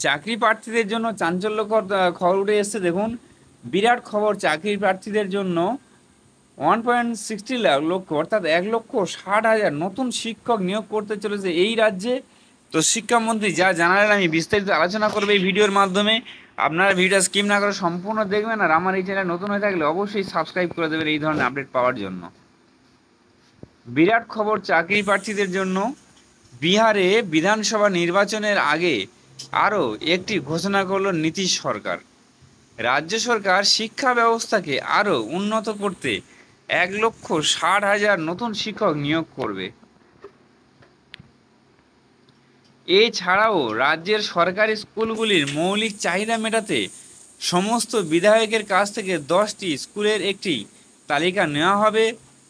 চাকরি প্রার্থীদের জন্য চাঞ্চল্যকর খবর উঠে এসছে। দেখুন, বিরাট খবর চাকরি প্রার্থীদের জন্য। 1.60 লক্ষ অর্থাৎ 1,60,000 নতুন শিক্ষক নিয়োগ করতে চলেছে এই রাজ্যে। তো শিক্ষামন্ত্রী যা জানালেন আমি বিস্তারিত আলোচনা করবো এই ভিডিওর মাধ্যমে। আপনারা ভিডিও স্কিপ না করে সম্পূর্ণ দেখবেন, আর আমার এই চ্যানেল নতুন হয়ে থাকলে অবশ্যই সাবস্ক্রাইব করে দেবেন এই ধরনের আপডেট পাওয়ার জন্য। বিরাট খবর চাকরি প্রার্থীদের জন্য। বিহারে বিধানসভা নির্বাচনের আগে আরও একটি ঘোষণা করল নীতিশ সরকার। রাজ্য সরকার শিক্ষা ব্যবস্থাকে আরও উন্নত করতে 1,60,000 নতুন শিক্ষক নিয়োগ করবে। এছাড়াও রাজ্যের সরকারি স্কুলগুলির মৌলিক চাহিদা মেটাতে সমস্ত বিধায়কের কাছ থেকে 10টি স্কুলের একটি তালিকা নেওয়া হবে।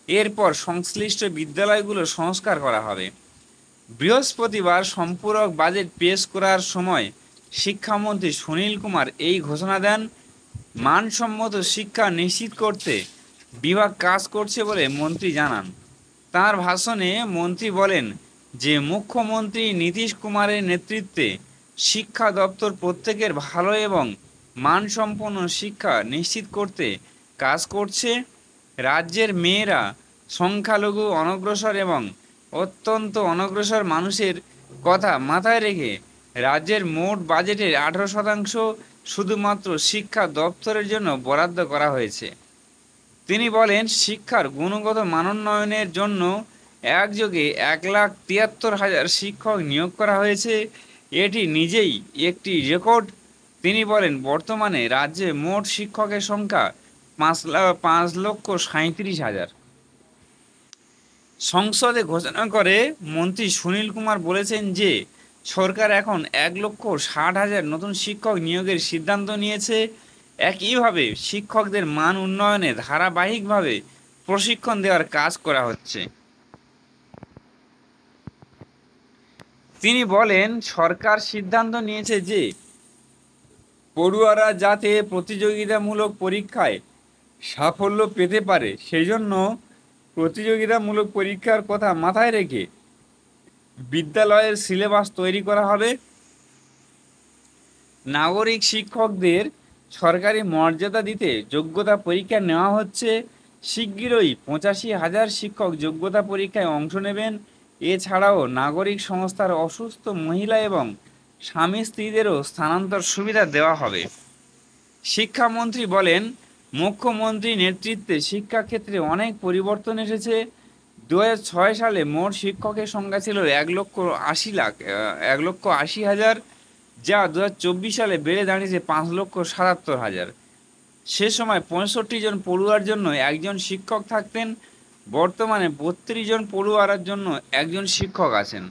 এরপর সংশ্লিষ্ট বিদ্যালয়গুলো সংস্কার করা হবে। বৃহস্পতিবার সম্পূরক বাজেট পেশ করার সময় শিক্ষামন্ত্রী সুনীল কুমার এই ঘোষণা দেন। মানসম্মত শিক্ষা নিশ্চিত করতে বিভাগ কাজ করছে বলে মন্ত্রী জানান। তাঁর ভাষণে মন্ত্রী বলেন যে মুখ্যমন্ত্রী নীতিশ কুমারের নেতৃত্বে শিক্ষা দপ্তর প্রত্যেকের ভালো এবং মানসম্পন্ন শিক্ষা নিশ্চিত করতে কাজ করছে। রাজ্যের মেয়েরা সংখ্যালঘু, অনগ্রসর এবং অত্যন্ত অনগ্রসর মানুষের কথা মাথায় রেখে রাজ্যের মোট বাজেটের 18% শুধুমাত্র শিক্ষা দপ্তরের জন্য বরাদ্দ করা হয়েছে। তিনি বলেন, শিক্ষার গুণগত মানোন্নয়নের জন্য একযোগে 1,73,000 শিক্ষক নিয়োগ করা হয়েছে। এটি নিজেই একটি রেকর্ড। তিনি বলেন, বর্তমানে রাজ্যে মোট শিক্ষকের সংখ্যা 5,37,000। সংসদে ঘোষণা করে মন্ত্রী সুনীল কুমার বলেছেন যে সরকার এখন 1,60,000 নতুন শিক্ষক নিয়োগের সিদ্ধান্ত নিয়েছে। একইভাবে শিক্ষকদের মান উন্নয়নে ধারাবাহিকভাবে প্রশিক্ষণ দেওয়ার কাজ করা হচ্ছে। তিনি বলেন, সরকার সিদ্ধান্ত নিয়েছে যে পড়ুয়ারা যাতে প্রতিযোগিতামূলক পরীক্ষায় সাফল্য পেতে পারে, সেই জন্য প্রতিযোগিতামূলক পরীক্ষার কথা মাথায় রেখে বিদ্যালয়ের সিলেবাস তৈরি করা হবে। নাগরিক শিক্ষকদের সরকারি মর্যাদা দিতে যোগ্যতা পরীক্ষা নেওয়া হচ্ছে। শিগগিরই 85,000 শিক্ষক যোগ্যতা পরীক্ষায় অংশ নেবেন। এছাড়াও নাগরিক সংস্থার অসুস্থ মহিলা এবং স্বামী স্ত্রীদেরও স্থানান্তর সুবিধা দেওয়া হবে। শিক্ষামন্ত্রী বলেন, মুখ্যমন্ত্রীর নেতৃত্বে শিক্ষাক্ষেত্রে অনেক পরিবর্তন এসেছে। 2006 সালে মোট শিক্ষকের সংখ্যা ছিল 1,80,000, যা 2024 সালে বেড়ে দাঁড়িয়েছে 5,77,000। সে সময় 65 জন পড়ুয়ার জন্য একজন শিক্ষক থাকতেন। বর্তমানে 32 জন পড়ুয়ার জন্য একজন শিক্ষক আছেন।